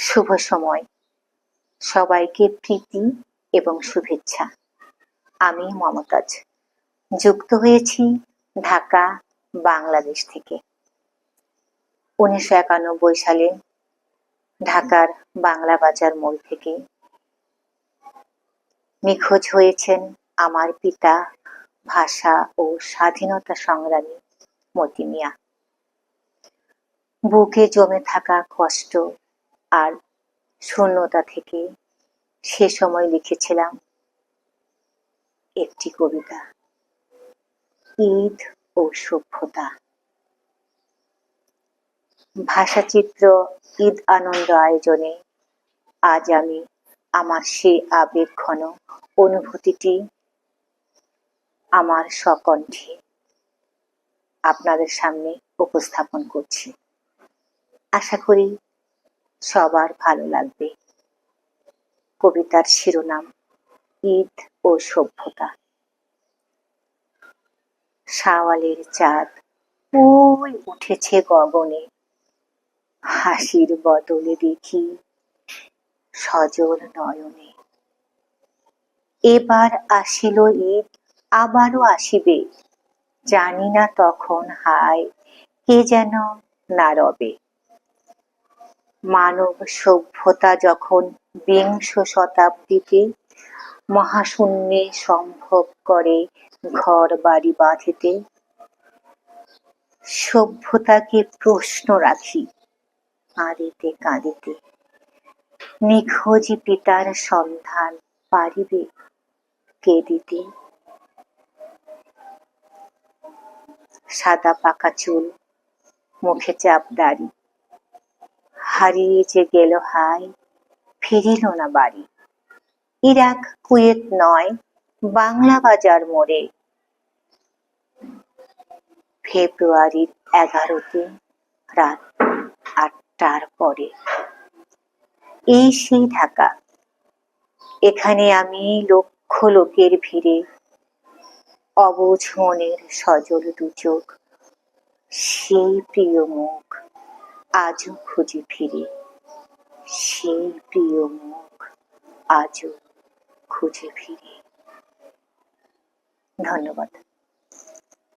শুভ সময়, সবাইকে প্রীতি এবং শুভেচ্ছা। আমি মমতাজ, যুক্ত হয়েছি ঢাকা, বাংলাদেশ থেকে। 1991 সালে ঢাকার বাংলা বাজার মোড় থেকে নিখোঁজ হয়েছেন আমার পিতা, ভাষা ও স্বাধীনতা সংগ্রামী মতি মিয়া। বুকে জমে থাকা কষ্ট আর শূন্যতা থেকে সে সময় লিখেছিলাম একটি কবিতা, ঈদ ও সভ্যতা। ভাষাচিত্র ঈদ আনন্দ আয়োজনে আজ আমি আমার সেই আবেগ ঘন অনুভূতিটি আমার স্বকণ্ঠে আপনাদের সামনে উপস্থাপন করছি। আশা করি সবার ভালো লাগবে। কবিতার শিরোনাম ঈদ ও সভ্যতা। শাওয়ালের চাঁদ ওই উঠেছে গগনে, হাসির বদলে দেখি সজল নয়নে। এবার আসিল ঈদ, আবারও আসিবে, জানি না তখন হায় কে যেন না রবে। মানব সভ্যতা যখন বিংশ শতাব্দীতে মহাশূন্যে সম্ভব করে ঘর বাড়ি বাঁধিতে, সভ্যতাকে প্রশ্ন রাখি কাঁদিতে কাঁদিতে, নিখোঁজ পিতার সন্ধান পারিবে কে দিতে। সাদা পাকা চুল, মুখে চাপ দাড়ি, হারিয়ে যে গেল হায় ফিরিল না বাড়ি। ইরাক কুয়েত নয়, বাংলা বাজার মোড়ে ফেব্রুয়ারির 11তে রাত 8টার পরে। এই সেই ঢাকা, এখানে আমি লক্ষ লোকের ভিড়ে অবুঝ মনের সজল দুচোখ, সেই প্রিয় মুখ আজও খুঁজে ফিরে, সেই প্রিয় মুখ আজও খুঁজে ফিরে। ধন্যবাদ।